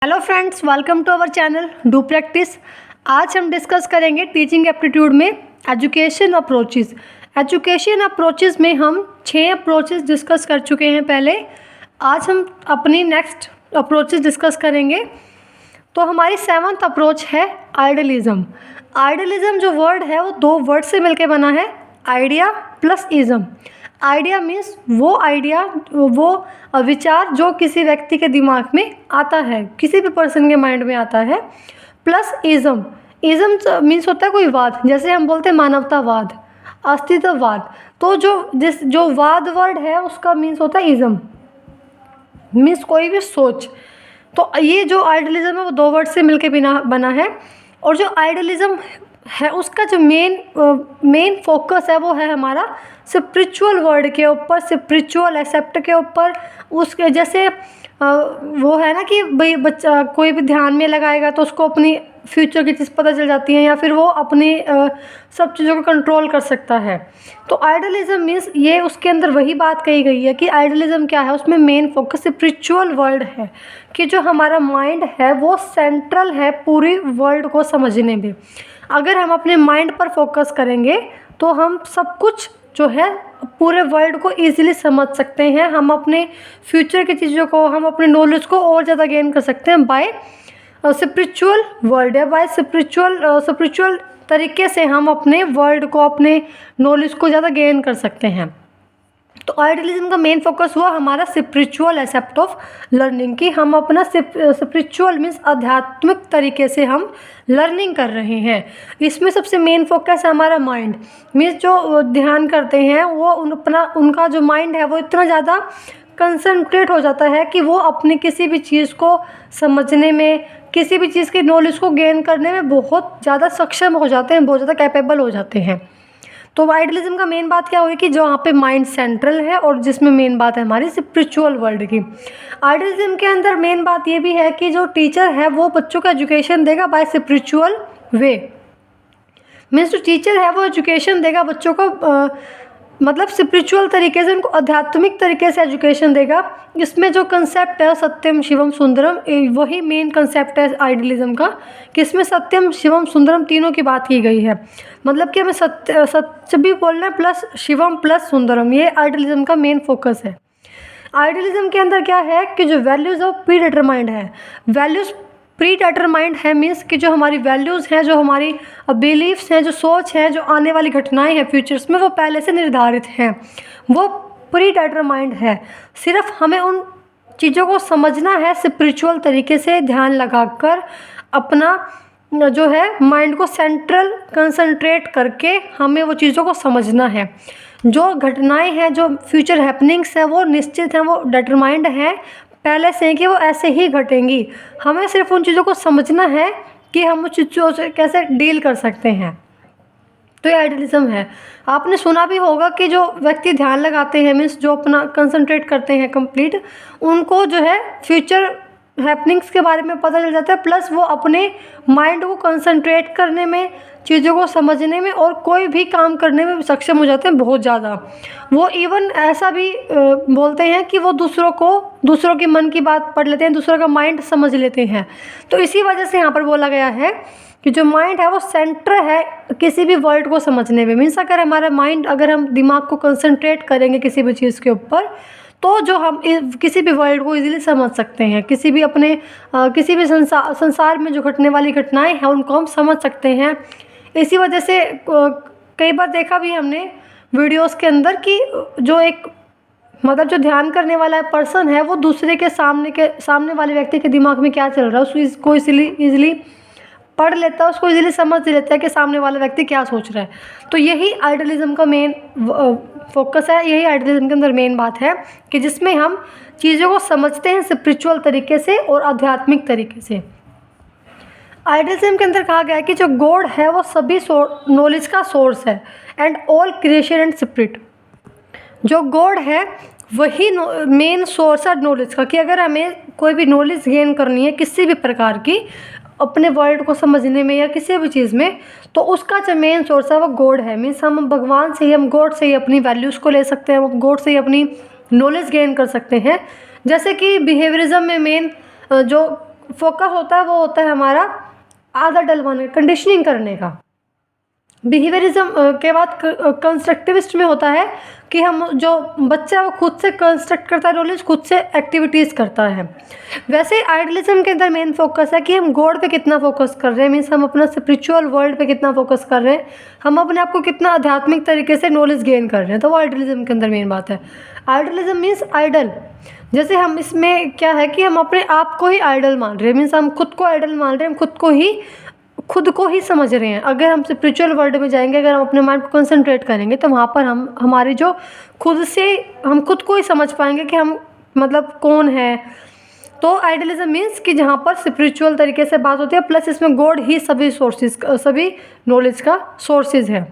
Hello friends, welcome to our channel do practice. आज हम discuss करेंगे टीचिंग एप्टीट्यूड में एजुकेशन अप्रोचेस। एजुकेशन अप्रोचेस में हम 6 अप्रोचेस डिस्कस कर चुके हैं पहले। आज हम अपनी नेक्स्ट अप्रोचेस डिस्कस करेंगे। तो हमारी 7th अप्रोच है आइडियलिज्म। आइडियलिज्म जो वर्ड है वो 2 वर्ड से मिलकर बना है, idea plus ism. Idea means वो आइडिया, वो विचार जो किसी व्यक्ति के दिमाग में आता है, किसी भी पर्सन के माइंड में आता है, प्लस इज़म। इज़म मीन्स होता है कोई वाद, जैसे हम बोलते हैं मानवतावाद, अस्तित्ववाद। तो जो वाद वर्ड है उसका मीन्स होता है इज़म, मीन्स कोई भी सोच। तो ये जो आइडियलिज्म है वो 2 वर्ड से मिलकर बना है। और जो आइडियलिज्म है उसका जो मेन फोकस है वो है हमारा स्पिरिचुअल वर्ड के ऊपर, स्पिरिचुअल एस्पेक्ट के ऊपर। उसके जैसे वो है ना कि भाई बच्चा कोई भी ध्यान में लगाएगा तो उसको अपनी फ्यूचर की चीज़ पता चल जाती है, या फिर वो अपनी सब चीज़ों को कंट्रोल कर सकता है। तो आइडियलिज्म मीन्स ये उसके अंदर वही बात कही गई है कि आइडियलिज्म क्या है, उसमें मेन फोकस स्पिरिचुअल वर्ल्ड है, कि जो हमारा माइंड है वो सेंट्रल है पूरी वर्ल्ड को समझने में। अगर हम अपने माइंड पर फोकस करेंगे तो हम सब कुछ जो है पूरे वर्ल्ड को ईजिली समझ सकते हैं। हम अपने फ्यूचर की चीज़ों को, हम अपने नॉलेज को और ज़्यादा गेन कर सकते हैं बाय स्पिरिचुअल वर्ल्ड, या बाय स्पिरिचुअल तरीके से हम अपने वर्ल्ड को, अपने नॉलेज को ज़्यादा गेन कर सकते हैं। तो आइडियलिज्म का मेन फोकस हुआ हमारा स्पिरिचुअल एस्पेक्ट ऑफ लर्निंग, कि हम अपना स्पिरिचुअल मीन्स आध्यात्मिक तरीके से हम लर्निंग कर रहे हैं। इसमें सबसे मेन फोकस है हमारा माइंड, मीन्स जो ध्यान करते हैं वो उनका जो माइंड है वो इतना ज़्यादा कंसंट्रेट हो जाता है कि वो अपनी किसी भी चीज़ को समझने में, किसी भी चीज़ की नॉलेज को गेन करने में बहुत ज़्यादा सक्षम हो जाते हैं, बहुत ज़्यादा कैपेबल हो जाते हैं। तो आइडियलिज्म का मेन बात क्या हुई कि जो यहाँ पे माइंड सेंट्रल है और जिसमें मेन बात है हमारी स्पिरिचुअल वर्ल्ड की। आइडियलिज्म के अंदर मेन बात ये भी है कि जो टीचर है वो बच्चों को एजुकेशन देगा बाय स्पिरिचुअल वे, मीन्स जो टीचर है वो एजुकेशन देगा बच्चों को मतलब स्पिरिचुअल तरीके से, उनको आध्यात्मिक तरीके से एजुकेशन देगा। इसमें जो कंसेप्ट है सत्यम शिवम सुंदरम, वही मेन कंसेप्ट है आइडियलिज्म का, कि इसमें सत्यम शिवम सुंदरम तीनों की बात की गई है। मतलब कि हमें सच भी बोलना है प्लस शिवम प्लस सुंदरम, ये आइडियलिज्म का मेन फोकस है। आइडियलिज्म के अंदर क्या है कि जो वैल्यूज़ ऑफ प्री डिटरमाइंड है, वैल्यूज़ प्री डिटरमाइंड है, मीन्स कि जो हमारी वैल्यूज़ हैं, जो हमारी बिलीफ्स हैं, जो सोच है, जो आने वाली घटनाएं हैं फ्यूचर्स में, वो पहले से निर्धारित हैं, वो प्री डिटरमाइंड है। सिर्फ हमें उन चीज़ों को समझना है स्पिरिचुअल तरीके से, ध्यान लगाकर अपना जो है माइंड को सेंट्रल कंसंट्रेट करके हमें वो चीज़ों को समझना है। जो घटनाएं हैं, जो फ्यूचर हैपनिंग्स हैं वो निश्चित हैं, वो डिटरमाइंड हैं पहले से कि वो ऐसे ही घटेंगी। हमें सिर्फ उन चीज़ों को समझना है कि हम उस चीज़ों से कैसे डील कर सकते हैं। तो ये आइडियलिज्म है। आपने सुना भी होगा कि जो व्यक्ति ध्यान लगाते हैं, मीन्स जो अपना कंसंट्रेट करते हैं कंप्लीट, उनको जो है फ्यूचर हैपनिंग्स के बारे में पता चल जाता है, प्लस वो अपने माइंड को कंसंट्रेट करने में, चीज़ों को समझने में और कोई भी काम करने में सक्षम हो जाते हैं बहुत ज़्यादा। वो इवन ऐसा भी बोलते हैं कि वो दूसरों के मन की बात पढ़ लेते हैं, दूसरों का माइंड समझ लेते हैं। तो इसी वजह से यहाँ पर बोला गया है कि जो माइंड है वो सेंटर है किसी भी वर्ड को समझने में। मीन्स अगर हमारा माइंड, अगर हम दिमाग को कंसंट्रेट करेंगे किसी भी चीज़ के ऊपर, तो जो हम किसी भी वर्ल्ड को इजीली समझ सकते हैं, किसी भी अपने किसी भी संसार में जो घटने वाली घटनाएं हैं उनको हम समझ सकते हैं। इसी वजह से कई बार देखा भी हमने वीडियोस के अंदर कि जो एक मतलब जो ध्यान करने वाला पर्सन है वो दूसरे के सामने वाले व्यक्ति के दिमाग में क्या चल रहा है उसको इजीली पढ़ लेता है, उसको इजीली समझ लेता है कि सामने वाला व्यक्ति क्या सोच रहा है। तो यही आइडियलिज्म का मेन फोकस है, यही आइडियलिज्म के अंदर मेन बात है कि जिसमें हम चीज़ों को समझते हैं स्पिरिचुअल तरीके से और आध्यात्मिक तरीके से। आइडियलिज्म के अंदर कहा गया है कि जो गॉड है वो सभी नॉलेज का सोर्स है, and all creation and spirit. जो गॉड है वही मेन सोर्स है नॉलेज का, कि अगर हमें कोई भी नॉलेज गेन करनी है किसी भी प्रकार की, अपने वर्ल्ड को समझने में या किसी भी चीज़ में, तो उसका जो मेन सोर्स है वो गॉड है। मीन्स हम भगवान से ही, हम गॉड से ही अपनी वैल्यूज़ को ले सकते हैं, हम गॉड से ही अपनी नॉलेज गेन कर सकते हैं। जैसे कि बिहेवियरिज्म में मेन जो फोकस होता है वो होता है हमारा आदत डलवाने, कंडीशनिंग करने का। बिहेवियरिज्म के बाद कंस्ट्रक्टिविस्ट में होता है कि हम जो बच्चा है वो खुद से कंस्ट्रक्ट करता है नॉलेज, खुद से एक्टिविटीज़ करता है। वैसे आइडियलिज्म के अंदर मेन फोकस है कि हम गॉड पे कितना फोकस कर रहे हैं, मीन्स हम अपना स्पिरिचुअल वर्ल्ड पे कितना फोकस कर रहे हैं, हम अपने आप को कितना आध्यात्मिक तरीके से नॉलेज गेन कर रहे हैं, तो वो आइडियलिज्म के अंदर मेन बात है। आइडियलिज्म मीन्स आइडल, जैसे हम इसमें क्या है कि हम अपने आप को ही आइडल मान रहे हैं, मीन्स हम खुद को आइडल मान रहे हैं, हम खुद को ही समझ रहे हैं। अगर हम स्पिरिचुअल वर्ल्ड में जाएंगे, अगर हम अपने माइंड को कंसंट्रेट करेंगे तो वहाँ पर हम हमारी जो हम खुद को ही समझ पाएंगे कि हम मतलब कौन है। तो आइडियलिज्म मीन्स कि जहाँ पर स्पिरिचुअल तरीके से बात होती है, प्लस इसमें गॉड ही सभी नॉलेज का सोर्सेज है।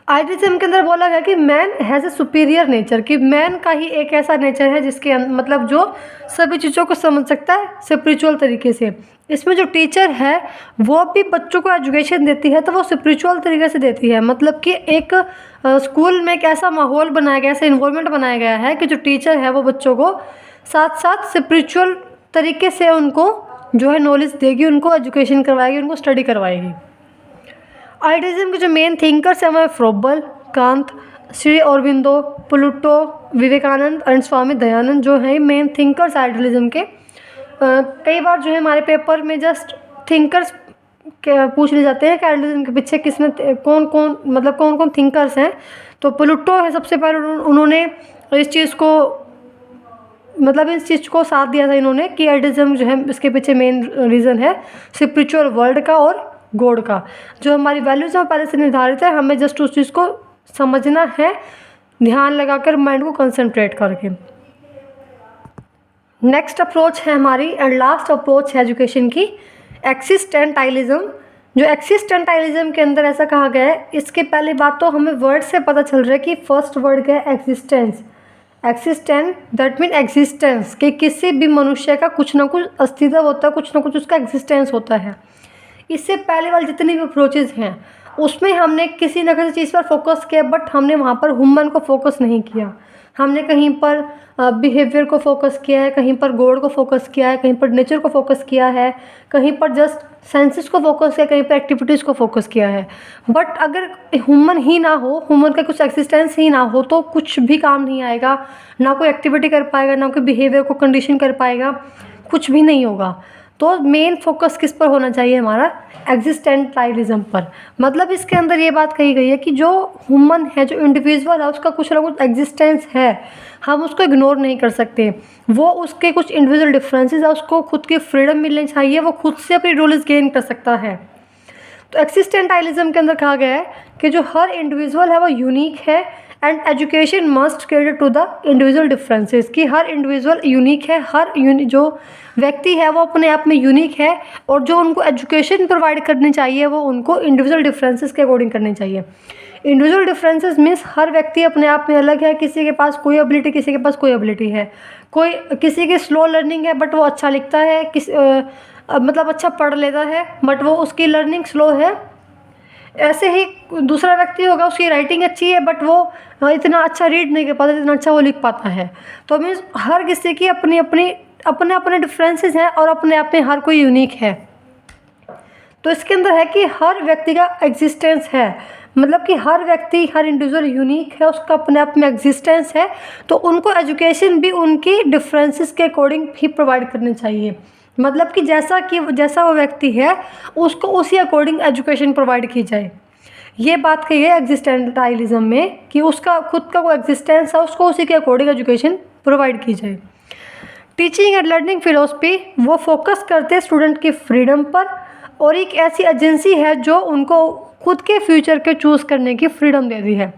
आइडियलिज्म के अंदर बोला गया कि man has a superior nature, कि मैन का ही एक ऐसा नेचर है जिसके मतलब जो सभी चीज़ों को समझ सकता है स्पिरिचुअल तरीके से। इसमें जो टीचर है वो भी बच्चों को एजुकेशन देती है तो वो स्पिरिचुअल तरीके से देती है, मतलब कि एक स्कूल में एक ऐसा माहौल बनाया गया, ऐसा इन्वायरमेंट बनाया गया है कि जो टीचर है वो बच्चों को साथ साथ स्पिरिचुअल तरीके से उनको जो है नॉलेज देगी, उनको एजुकेशन करवाएगी, उनको स्टडी करवाएगी। आइडियलिज्म के जो मेन थिंकर्स हैं वो फ्रोबल, कांत, श्री अरबिंदो, प्लूटो, विवेकानंद एंड स्वामी दयानंद जो हैं मेन थिंकर्स आइडियलिज्म के। कई बार जो है हमारे पेपर में जस्ट थिंकर्स पूछ ले जाते हैं कि आइडियलिज्म के पीछे कौन कौन थिंकर्स हैं। तो प्लूटो है सबसे पहले, उन्होंने इस चीज़ को साथ दिया था इन्होंने कि आइडियलिज्म जो है इसके पीछे मेन रीज़न है स्पिरिचुअल वर्ल्ड का और गॉड का। जो हमारी वैल्यूज़ हैं पहले से निर्धारित है, हमें जस्ट उस चीज़ को समझना है ध्यान लगाकर, माइंड को कंसंट्रेट करके। नेक्स्ट अप्रोच है हमारी एंड लास्ट अप्रोच है एजुकेशन की, एक्सिस्टेंटाइलिज्म। जो एक्सिस्टेंटाइलिज्म के अंदर ऐसा कहा गया है, इसके पहले बात तो हमें वर्ड से पता चल रहा है कि फर्स्ट वर्ड क्या है, existence. Existent that mean existence, कि किसी भी मनुष्य का कुछ ना कुछ अस्तित्व होता है, कुछ ना कुछ उसका एग्जिस्टेंस होता है। इससे पहले वाले जितने भी अप्रोचेज़ हैं उसमें हमने किसी न किसी चीज़ पर फोकस किया, बट हमने वहाँ पर ह्यूमन को फोकस नहीं किया। हमने कहीं पर बिहेवियर को फोकस किया है, कहीं पर गॉड को फोकस किया है, कहीं पर नेचर को फोकस किया है, कहीं पर जस्ट सेंसेस को फोकस किया, कहीं पर एक्टिविटीज़ को फोकस किया है। बट अगर ह्यूमन ही ना हो, ह्यूमन का कुछ एक्सिस्टेंस ही ना हो तो कुछ भी काम नहीं आएगा, ना कोई एक्टिविटी कर पाएगा, ना कोई बिहेवियर को कंडीशन कर पाएगा, कुछ भी नहीं होगा। तो मेन फोकस किस पर होना चाहिए हमारा, एग्जिस्टेंटाइलिज्म पर। मतलब इसके अंदर ये बात कही गई है कि जो ह्यूमन है, जो इंडिविजुअल है, उसका कुछ ना कुछ एग्जिस्टेंस है, हम उसको इग्नोर नहीं कर सकते। वो उसके कुछ इंडिविजुअल डिफरेंसेस है, उसको खुद की फ्रीडम मिलनी चाहिए, वो खुद से अपनी नॉलेज गेन कर सकता है। तो एक्सिस्टेंटाइलिज्म के अंदर कहा गया है कि जो हर इंडिविजुअल है वो यूनिक है and education must cater to the individual differences, कि हर इंडिविजुअल यूनिक है, जो व्यक्ति है वो अपने आप में यूनिक है, और जो उनको एजुकेशन प्रोवाइड करनी चाहिए वो उनको इंडिविजुअल डिफरेंसेस के अकॉर्डिंग करनी चाहिए। इंडिविजुअल डिफरेंसेस मीन्स हर व्यक्ति अपने आप में अलग है, किसी के पास कोई एबिलिटी, किसी के पास कोई एबिलिटी है, किसी की स्लो लर्निंग है बट वो अच्छा लिखता है, मतलब अच्छा पढ़ लेता है बट वो उसकी लर्निंग स्लो है। ऐसे ही दूसरा व्यक्ति होगा, उसकी राइटिंग अच्छी है बट वो इतना अच्छा रीड नहीं कर पाता, इतना अच्छा वो लिख पाता है। तो मीन्स हर किसी की अपने अपने डिफरेंसेस हैं और अपने आप में हर कोई यूनिक है। तो इसके अंदर है कि हर व्यक्ति का एग्जिस्टेंस है, मतलब कि हर व्यक्ति, हर इंडिविजुअल यूनिक है, उसका अपने आप में एग्जिस्टेंस है, तो उनको एजुकेशन भी उनकी डिफरेंसेस के अकॉर्डिंग ही प्रोवाइड करनी चाहिए। मतलब कि जैसा वो व्यक्ति है उसको उसी अकॉर्डिंग एजुकेशन प्रोवाइड की जाए। ये बात कही है एग्जिस्टेंटाइलिज्म में कि उसका खुद का कोई एग्जिस्टेंस है, उसको उसी के अकॉर्डिंग एजुकेशन प्रोवाइड की जाए। टीचिंग एंड लर्निंग फिलोसफी वो फोकस करते हैं स्टूडेंट की फ्रीडम पर, और एक ऐसी एजेंसी है जो उनको खुद के फ्यूचर के चूज़ करने की फ्रीडम देती है।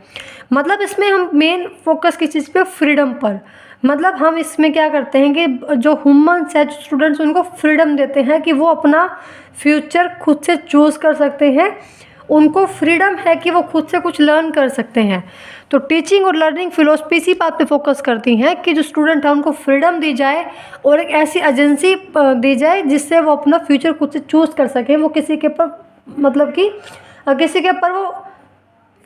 मतलब इसमें हम मेन फोकस किस चीज़ पे, फ्रीडम पर। मतलब हम इसमें क्या करते हैं कि जो ह्यूमन्स है, जो स्टूडेंट्स, उनको फ्रीडम देते हैं कि वो अपना फ्यूचर खुद से चूज़ कर सकते हैं, उनको फ्रीडम है कि वो खुद से कुछ लर्न कर सकते हैं। तो टीचिंग और लर्निंग फिलोसफी इसी बात पे फोकस करती हैं कि जो स्टूडेंट है उनको फ्रीडम दी जाए और एक ऐसी एजेंसी दी जाए जिससे वो अपना फ्यूचर खुद से चूज़ कर सकें। वो किसी के ऊपर, मतलब कि किसी के ऊपर वो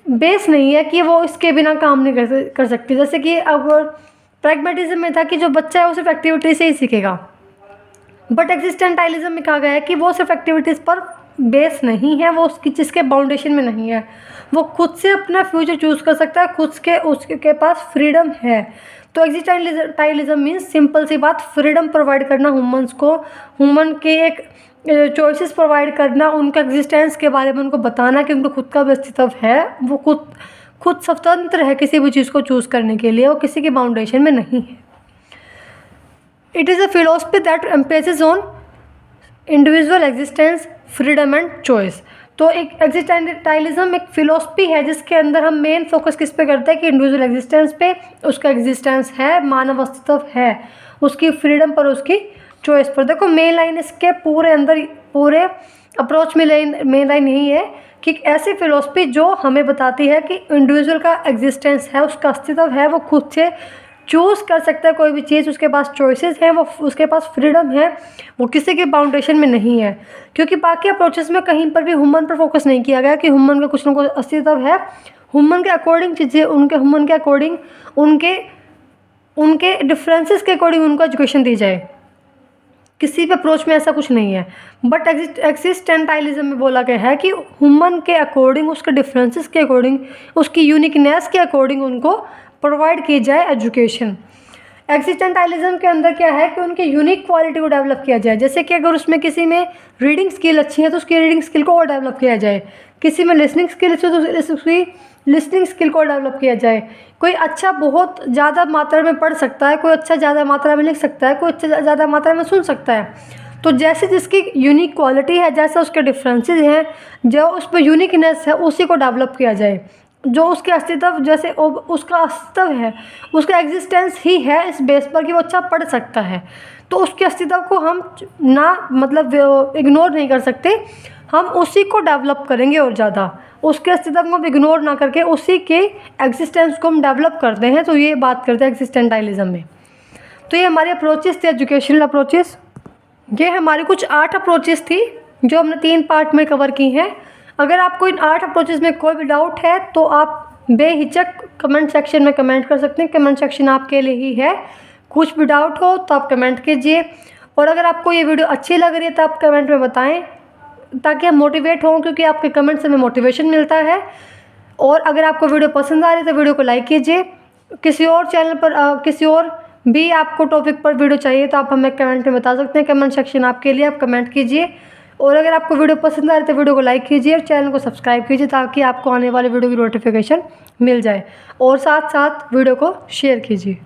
बेस नहीं है कि वो इसके बिना काम नहीं कर सकती। जैसे कि अब प्रैग्मेटिज्म में था कि जो बच्चा है वो सिर्फ एक्टिविटी से ही सीखेगा, बट एग्जिस्टेंटाइलिज्म में कहा गया है कि वो सिर्फ एक्टिविटीज़ पर बेस नहीं है, वो उसकी जिसके बाउंडेशन में नहीं है, वो खुद से अपना फ्यूचर चूज़ कर सकता है, खुद के उसके पास फ्रीडम है। तो एग्जिस्टेंटाइलिज्म मीन्स सिंपल सी बात, फ्रीडम प्रोवाइड करना ह्यूमंस को, ह्यूमन के एक चॉइसेस प्रोवाइड करना, उनका एग्जिस्टेंस के बारे में उनको बताना कि उनको खुद का भी अस्तित्व है, वो खुद स्वतंत्र है किसी भी चीज़ को चूज़ करने के लिए, वो किसी के बाउंडेशन में नहीं है। It is a philosophy that emphasis on individual existence, freedom and choice. तो एक एग्जिस्टेंटाइलिज्म एक फिलोसफी है जिसके अंदर हम मेन फोकस किस पे करते हैं कि इंडिविजुअल एग्जिस्टेंस पे, उसका एग्जिस्टेंस है, मानव अस्तित्व है, उसकी फ्रीडम पर, उसकी चॉइस पर। देखो मेन लाइन इसके पूरे अंदर, पूरे अप्रोच में मेन लाइन यही है कि एक ऐसी फिलोसफी जो हमें बताती है कि इंडिविजुअल का एग्जिस्टेंस है, उसका अस्तित्व है, वो खुद से चूज़ कर सकता है कोई भी चीज़, उसके पास चॉइसेस हैं, वो उसके पास फ्रीडम है, वो किसी के बाउंडेशन में नहीं है। क्योंकि बाकी अप्रोचेस में कहीं पर भी ह्यूमन पर फोकस नहीं किया गया कि ह्यूमन का कुछ ना कुछ अस्तित्व है, ह्यूमन के अकॉर्डिंग चीज़ें, उनके ह्यूमन के अकॉर्डिंग, उनके डिफरेंसेस के अकॉर्डिंग उनको एजुकेशन दी जाए। किसी भी अप्रोच में ऐसा कुछ नहीं है। बट एक्सिस्टेंटाइलिज्म में बोला गया है कि ह्यूमन के अकॉर्डिंग, उसके डिफरेंसेस के अकॉर्डिंग, उसकी यूनिकनेस के अकॉर्डिंग उनको प्रोवाइड की जाए एजुकेशन। एक्सिस्टेंटाइलिज्म के अंदर क्या है कि उनकी यूनिक क्वालिटी को डेवलप किया जाए। जैसे कि अगर उसमें किसी में रीडिंग स्किल अच्छी है तो उसकी रीडिंग स्किल को और डेवलप किया जाए, किसी में लिसनिंग स्किल अच्छी है तो उसकी लिसनिंग स्किल को डेवलप किया जाए। कोई अच्छा बहुत ज़्यादा मात्रा में पढ़ सकता है, कोई अच्छा ज़्यादा मात्रा में लिख सकता है, कोई अच्छा ज़्यादा मात्रा में सुन सकता है। तो जैसे जिसकी यूनिक क्वालिटी है, जैसे उसके डिफरेंसेस हैं, जो उस पर यूनिकनेस है, उसी को डेवलप किया जाए। जो उसके अस्तित्व, जैसे उसका अस्तित्व है, उसका एग्जिस्टेंस ही है इस बेस पर कि वो अच्छा पढ़ सकता है, तो उसके अस्तित्व को हम ना मतलब इग्नोर नहीं कर सकते, हम उसी को डेवलप करेंगे और ज़्यादा, उसके अस्तित्व को हम इग्नोर ना करके उसी के एग्जिस्टेंस को हम डेवलप करते हैं। तो ये बात करते हैं एक्सिस्टेंटाइलिज्म में। तो ये हमारे अप्रोचेस थे, एजुकेशनल अप्रोचेस। ये हमारी कुछ 8 अप्रोचेस थी जो हमने 3 पार्ट में कवर की हैं। अगर आपको इन 8 अप्रोचेस में कोई भी डाउट है तो आप बेहिचक कमेंट सेक्शन में कमेंट कर सकते हैं। कमेंट सेक्शन आपके लिए ही है, कुछ भी डाउट हो तो आप कमेंट कीजिए। और अगर आपको ये वीडियो अच्छी लग रही है तो आप कमेंट में बताएं ताकि हम मोटिवेट हों, क्योंकि आपके कमेंट से हमें मोटिवेशन मिलता है। और अगर आपको वीडियो पसंद आ रही है तो वीडियो को लाइक कीजिए। किसी और चैनल पर किसी और भी आपको टॉपिक पर वीडियो चाहिए तो आप हमें कमेंट में बता सकते हैं। कमेंट सेक्शन आपके लिए, आप कमेंट कीजिए। और अगर आपको वीडियो पसंद आ रही है तो वीडियो को लाइक कीजिए और चैनल को सब्सक्राइब कीजिए ताकि आपको आने वाले वीडियो की नोटिफिकेशन मिल जाए। और साथ साथ वीडियो को शेयर कीजिए।